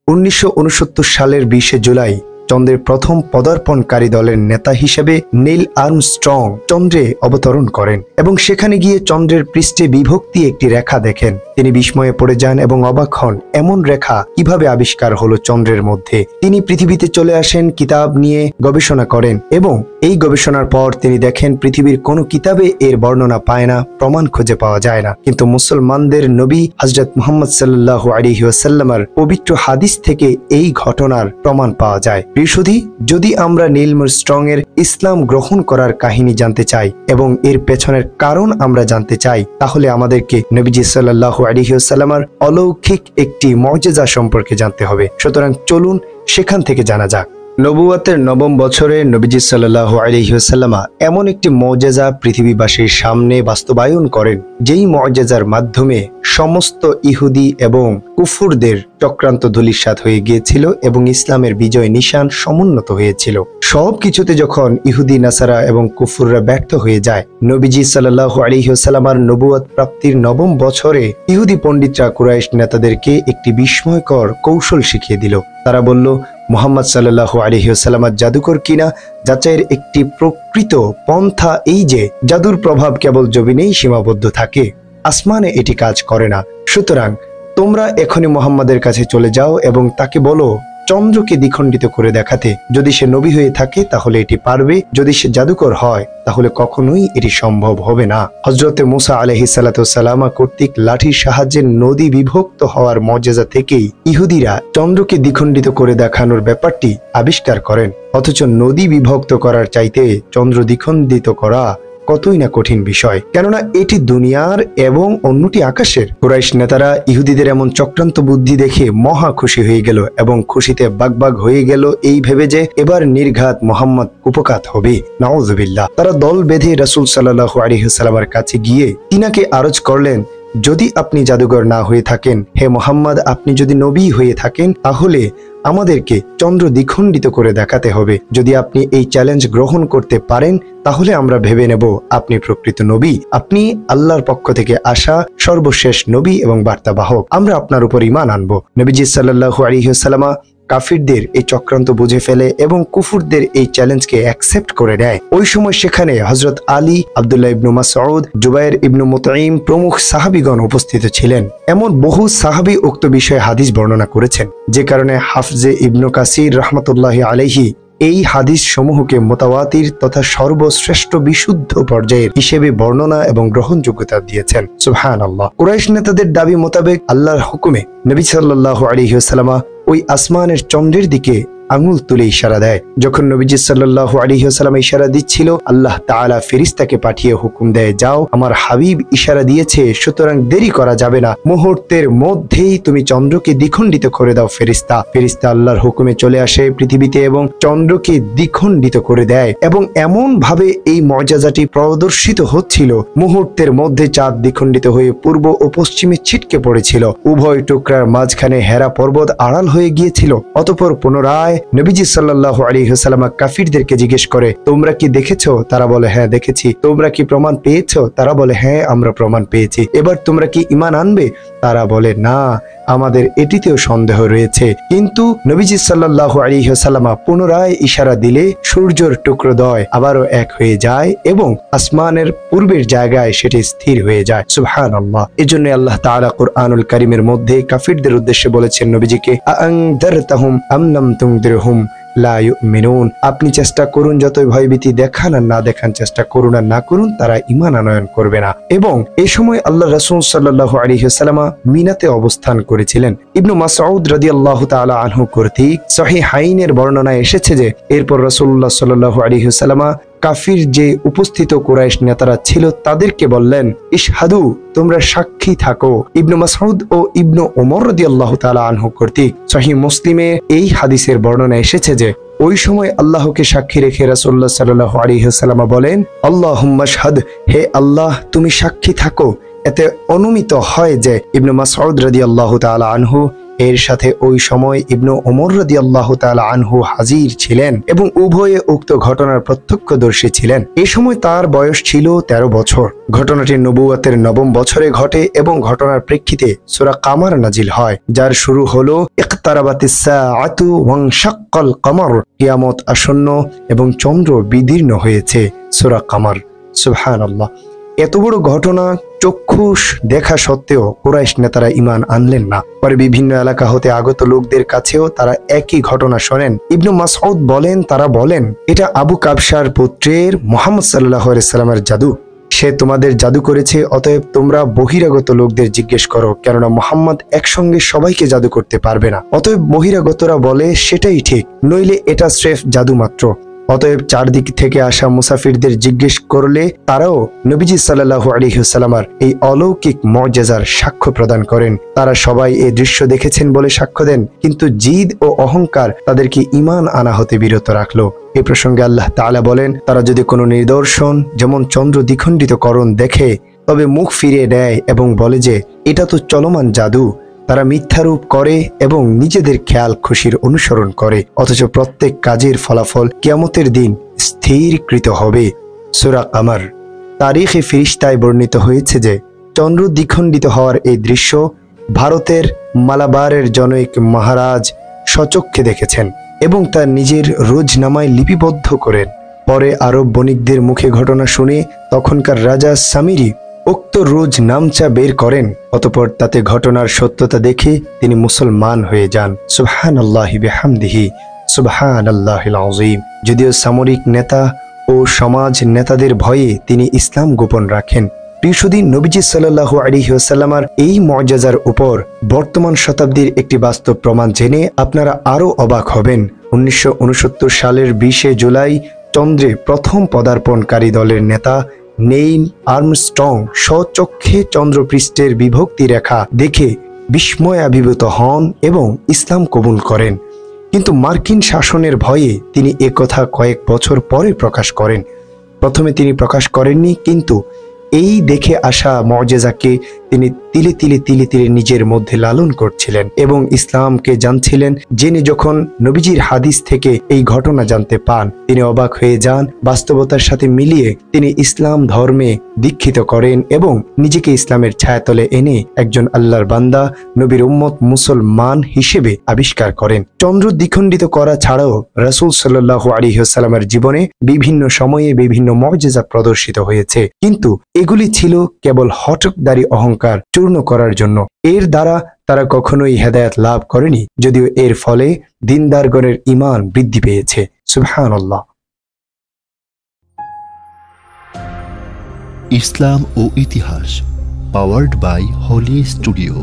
1969 সালের 20 জুলাই চন্দ্রের প্রথম পদার্পণকারী দলের নেতা হিসেবে নীল আর্মস্ট্রং চন্দ্রে অবতরণ করেন এবং সেখানে গিয়ে চন্দ্রের পৃষ্ঠে বিভক্তি একটি রেখা দেখেন। তিনি বিস্ময়ে পড়ে যান এবং অবাক হন, এমন রেখা কিভাবে আবিষ্কার হলো চন্দ্রের মধ্যে। তিনি পৃথিবীতে চলে আসেন, কিতাব নিয়ে গবেষণা করেন এবং এই গবেষণার পর তিনি দেখেন পৃথিবীর কোনো কিতাবে এর বর্ণনা পায় না, প্রমাণ খুঁজে পাওয়া যায় না। কিন্তু মুসলমানদের নবী হযরত মুহাম্মদ সাল্লাল্লাহু আলাইহি ওয়াসাল্লামের পবিত্র হাদিস থেকে এই ঘটনার প্রমাণ পাওয়া যায়। প্রিয়সুধী, যদি আমরা নীল আর্মস্ট্রং এর ইসলাম গ্রহণ করার কাহিনী জানতে চাই এবং এর পেছনের কারণ আমরা জানতে চাই, তাহলে আমাদেরকে নবীজি সাল্লাল্লাহু আলাইহি ওয়াসাল্লামের অলৌকিক একটি মুজিজা সম্পর্কে জানতে হবে। সুতরাং চলুন সেখান থেকে জানা যাক। নবুয়তের 9ম বছরে নবীজি সাল্লাল্লাহু আলাইহি ওয়াসাল্লাম এমন একটি মুজিজা পৃথিবীবাসীর সামনে বাস্তবায়ন করেন, যেই মুজিজার মাধ্যমে সমস্ত ইহুদি এবং কুফুরদের চক্রান্ত ধূলিসাৎ হয়ে গিয়েছিল এবং ইসলামের বিজয় নিশান সমুন্নত হয়েছিল। সবকিছুতে যখন ইহুদি নাসারা এবং কুফুররা ব্যর্থ হয়ে যায়, নবীজি সাল্লাল্লাহু আলাইহি ওয়াসাল্লামের নবুয়ত প্রাপ্তির 9ম বছরে ইহুদি পণ্ডিতরা কুরাইশ নেতাদেরকে একটি বিস্ময়কর কৌশল শিখিয়ে দিল। তারা বলল, মুহাম্মদ সাল্লাল্লাহু আলাইহি ওয়াসাল্লাম জাদুকর কিনা যাচাইয়ের একটি প্রকৃত পন্থা এই যে জাদুর প্রভাব কেবল জমিনেই সীমাবদ্ধ থাকে, আসমানে এটি কাজ করে না। সুতরাং তোমরা এখনই মুহাম্মাদের কাছে চলে যাও এবং তাকে বলো চন্দ্রকে দ্বিখণ্ডিত করে দেখাতে। যদি সে নবী হয়ে থাকে তাহলে এটি পারবে, যদি সে জাদুকর হয় তাহলে কখনোই এটি সম্ভব হবে না। হযরতে মুসা আলাইহিস সালাতু সালাম কর্তৃক লাঠির সাহায্যে নদী বিভক্ত হওয়ার মুজিজা থেকেই ইহুদিরা চন্দ্রকে দ্বিখণ্ডিত করে দেখানোর ব্যাপারটি আবিষ্কার করেন। অথচ নদী বিভক্ত করার চাইতে চন্দ্র দ্বিখণ্ডিত করা কতই না কঠিন বিষয়, কেননা এটি দুনিয়ার এবং অন্যটি আকাশের। কুরাইশ নেতারা ইহুদিদের এমন চক্রান্ত বুদ্ধি দেখে মহা খুশি হয়ে গেল এবং খুশিতে বাগবাগ হয়ে গেল এই ভেবে যে এবার নির্ঘাত মুহাম্মদ কুপকাত হবে। নাউযুবিল্লাহ। তারা দল বেঁধে রাসূল সাল্লাল্লাহু আলাইহি ওয়াসাল্লামের কাছে গিয়ে তিনাকে আরজ করলেন, যদি আপনি জাদুঘর না হয়ে থাকেন, হে মুহাম্মদ, আপনি যদি নবী হয়ে থাকেন তাহলে আমাদেরকে চন্দ্র দ্বিখণ্ডিত করে দেখাতে হবে। যদি আপনি এই চ্যালেঞ্জ গ্রহণ করতে পারেন তাহলে আমরা ভেবে নেব আপনি প্রকৃত নবী, আপনি আল্লাহর পক্ষ থেকে আসা সর্বশেষ নবী এবং বার্তাবাহক। আমরা আপনার উপর ঈমান আনব। নবীজি সাল্লাল্লাহু আলাইহি ওয়াসাল্লাম কাফিরদের এই চক্রান্ত বুঝে ফেলে এবং কুফুরদের এই চ্যালেঞ্জকে অ্যাকসেপ্ট করে নেয়। ওই সময় সেখানে হযরত আলী, আব্দুল্লাহ ইবনু মাসউদ, জুবাইর ইবনু মুতঈম প্রমুখ সাহাবীগণ উপস্থিত ছিলেন। এমন বহু সাহাবী উক্ত বিষয়ে হাদিস বর্ণনা করেছেন, যে কারণে হাফজে ইবনু কাসির রাহমাতুল্লাহি আলাইহি এই হাদিস সমূহকে মুতাওয়াতির তথা সর্বশ্রেষ্ঠ বিশুদ্ধ পর্যায়ের হিসেবে বর্ণনা এবং গ্রহণযোগ্যতা দিয়েছেন। সুবহানাল্লাহ। কুরাইশ নেতাদের দাবি মোতাবেক আল্লাহর হুকুমে নবী সাল্লাল্লাহু আলাইহি ওয়াসাল্লাম ওই আসমানের চন্দ্রের দিকে আঙুল তুলে ইশারা দেয়। যখন নবীজি সাল্লাল্লাহু আলাইহি ওয়াসাল্লাম ইশারা দিচ্ছিল, আল্লাহ তাআলা ফেরেশতাকে পাঠিয়ে হুকুম দেয়, যাও, আমার হাবিব ইশারা দিয়েছে, সুতরাং দেরি করা যাবে না, মুহূর্তের মধ্যেই তুমি চন্দ্রকে দ্বিখণ্ডিত করে দাও। ফেরেশতা আল্লাহর হুকুমে চলে আসে পৃথিবীতে এবং চন্দ্রকে দ্বিখণ্ডিত করে দেয় এবং এমন ভাবে এই মুজিজাটি প্রদর্শিত হচ্ছিল, মুহূর্তের মধ্যে চাঁদ দ্বিখণ্ডিত হয়ে পূর্ব ও পশ্চিমে ছিটকে পড়েছিল। উভয় টুকরার মাঝখানে হেরা পর্বত আড়াল হয়ে গিয়েছিল। অতঃপর পুনরায় নবীজি সাল্লাল্লাহু আলাইহি ওয়াসাল্লাম কাফিরদেরকে জিজ্ঞেস করে, তোমরা কি দেখেছো? তারা বলে, হ্যাঁ দেখেছি। তোমরা কি প্রমাণ পেয়েছো? তারা বলে, হ্যাঁ আমরা প্রমাণ পেয়েছি। এবার তোমরা কি ঈমান আনবে? তারা বলে, না, আমাদের এটিতেও সন্দেহ রয়েছে। কিন্তু নবীজি সাল্লাল্লাহু আলাইহি ওয়াসাল্লাম পুনরায় ইশারা দিলে সূর্যের টুকরোদ্বয় আবারও এক হয়ে যায় এবং আসমানের পূর্বের জায়গায় সেটি স্থির হয়ে যায়। সুবহানাল্লাহ। এজন্য আল্লাহ তাআলা কুরআনুল কারীমের মধ্যে কাফিরদের উদ্দেশ্যে বলেছেন নবীজিকে, আনযারতাহুম আম লাম তুনদিরহুম লা ইউমিনুন। আপনি চেষ্টা করুন, যতই ভয়ভীতি দেখান আর না দেখান, চেষ্টা করুন আর না করুন, তারা ঈমান আনয়ন করবে না। এবং এই সময় আল্লাহ রাসূল সাল্লাল্লাহু আলাইহি ওয়াসাল্লাম মিনাতে অবস্থান করেছিলেন। ইবনু মাসউদ রাদিয়াল্লাহু তাআলা আনহু কর্তৃক সহিহাইনের বর্ণনায় এসেছে যে এরপর রাসূলুল্লাহ সাল্লাল্লাহু আলাইহি ওয়াসাল্লাম কাফির যে উপস্থিত কুরাইশ নেতারা ছিল তাদেরকে বললেন, ইশহাদু, তোমরা সাক্ষী থাকো। ইবনু মাসউদ ও ইবনু ওমর রাদিয়াল্লাহু তাআলা আনহু কর্তৃক সহিহ মুসলিমে এই হাদিসের বর্ণনা এসেছে যে ওই সময় আল্লাহকে সাক্ষী রেখে রাসূলুল্লাহ সাল্লাল্লাহু আলাইহি ওয়াসাল্লাম বলেন, আল্লাহুম্মা শাহাদ, হে আল্লাহ তুমি সাক্ষী থাকো। এতে অনুমিত হয় যে ইবনু মাসউদ রাদিয়াল্লাহু তাআলা আনহু এর সাথে ওই সময় ইবনু ওমর রাদিয়াল্লাহু তাআলা আনহু হাজির ছিলেন এবং উভয়ে উক্ত ঘটনার প্রত্যক্ষদর্শী ছিলেন। এ সময় তার বয়স ছিল 13 বছর। ঘটনাটি নবুয়তের 9ম বছরে ঘটে এবং ঘটনার প্রেক্ষিতে সূরা কামার নাজিল হয়, যার শুরু হলো ইকতারাবাতিস সাআতু ওয়ানশাক্কাল কমর, কিয়ামত আসন্ন এবং চন্দ্র বিদীর্ণ হয়েছে। সূরা কামার। সুবহানাল্লাহ। এত বড় ঘটনা চক্ষুষ দেখা সত্ত্বেও কুরাইশ নেতারা ঈমান আনলেন না। পরে বিভিন্ন এলাকা হতে আগত লোকদের কাছেও তারা একই ঘটনা শোনেন। ইবনু মাসউদ বলেন, তারা বলেন, এটা আবু কাবশার পুত্রের মুহাম্মদ সাল্লাল্লাহু আলাইহি সাল্লামের জাদু। সে তোমাদের জাদু করেছে, অতএব তোমরা বহিরাগত লোকদের জিজ্ঞেস করো, কেননা মুহাম্মদ একসঙ্গে সবাইকে জাদু করতে পারবে না। অতএব বহিরাগতরা বলে সেটাই ঠিক, নইলে এটা স্রেফ জাদু মাত্র। অতএব চারদিক থেকে আসা মুসাফিরদের জিজ্ঞেস করলে তারাও নবীজি সাল্লাল্লাহু আলাইহি ওয়াসাল্লামের এই অলৌকিক মুআজিজার সাক্ষ্য প্রদান করেন। তারা সবাই এই দৃশ্য দেখেছেন বলে সাক্ষ্য দেন, কিন্তু জিদ ও অহংকার তাদেরকে ঈমান আনা হতে বিরত রাখলো। এ প্রসঙ্গে আল্লাহ তাআলা বলেন, তারা যদি কোনো নিদর্শন যেমন চন্দ্র দ্বিখণ্ডিতকরণ দেখে তবে মুখ ফিরিয়ে নেয় এবং বলে যে এটা তো চলমান জাদু, তারা মিথ্যারূপ করে এবং নিজেদের খেয়াল খুশির অনুসরণ করে, অথচ প্রত্যেক কাজের ফলাফল কিয়ামতের দিন স্থিরকৃত হবে। সূরা কামার। তারিখে ফিরিশতায় বর্ণিত হয়েছে যে চন্দ্র দ্বিখণ্ডিত হওয়ার এই দৃশ্য ভারতের মালাবারের জনৈক মহারাজ স্বচক্ষে দেখেছেন এবং তার নিজের রোজনামায় লিপিবদ্ধ করেন। পরে আরব বণিকদের মুখে ঘটনা শুনে তখনকার রাজা সামিরি উক্ত রোজ নামচা বের করেন। অতঃপর তাতে ঘটনার সত্যতা দেখে তিনি মুসলমান হয়ে যান। সুবহানাল্লাহি বিহামদিহি, সুবহানাল্লাহিল আযীম। যদিও সামরিক নেতা ও সমাজ নেতাদের ভয়ে তিনি ইসলাম গোপন রাখেন। প্রিয়সুদী, নবীজি সাল্লাল্লাহু আলাইহি ওয়াসাল্লামের এই মুআজিজার উপর বর্তমান শতাব্দীর একটি বাস্তব প্রমাণ জেনে আপনারা আরও অবাক হবেন। 1969 সালের 20 জুলাই চন্দ্রে প্রথম পদার্পণকারী দলের নেতা নেইল আর্মস্ট্রং স্বচক্ষে চন্দ্রপৃষ্ঠের বিভক্তি রেখা দেখে বিস্ময়াভিভূত হন এবং ইসলাম কবুল করেন। কিন্তু মার্কিন শাসনের ভয়ে তিনি একথা কয়েক বছর পরে প্রকাশ করেন। প্রথমে তিনি প্রকাশ করেননি, কিন্তু এই দেখে আসা মুআজিজাকে তিনি তিলে তিলে তিলে তিলে নিজের মধ্যে লালন করছিলেন এবং ইসলামকে জানছিলেন। জেনে যখন নবীজির হাদিস থেকে এই ঘটনা জানতে পান, তিনি অবাক হয়ে যান। বাস্তবতার সাথে মিলিয়ে তিনি ইসলাম ধর্মে দীক্ষিত করেন এবং নিজেকে ইসলামের ছায়াতলে এনে একজন আল্লাহর বান্দা, নবীর উম্মত, মুসলমান হিসেবে আবিষ্কার করেন। চন্দ্র দ্বিখণ্ডিত করা ছাড়াও রাসূল সাল্লাল্লাহু আলাইহি ওয়াসাল্লামের জীবনে বিভিন্ন সময়ে বিভিন্ন মুআজিজা প্রদর্শিত হয়েছে, কিন্তু এগুলি ছিল কেবল হঠকারী অহংকার চূর্ণ করার জন্য। এর দ্বারা তারা কখনোই হেদায়েত লাভ করেনি, যদিও এর ফলে দিনদারগণের ঈমান বৃদ্ধি পেয়েছে। সুবহানাল্লাহ। ইসলাম ও ইতিহাস, পাওয়ার্ড বাই হোলি স্টুডিও।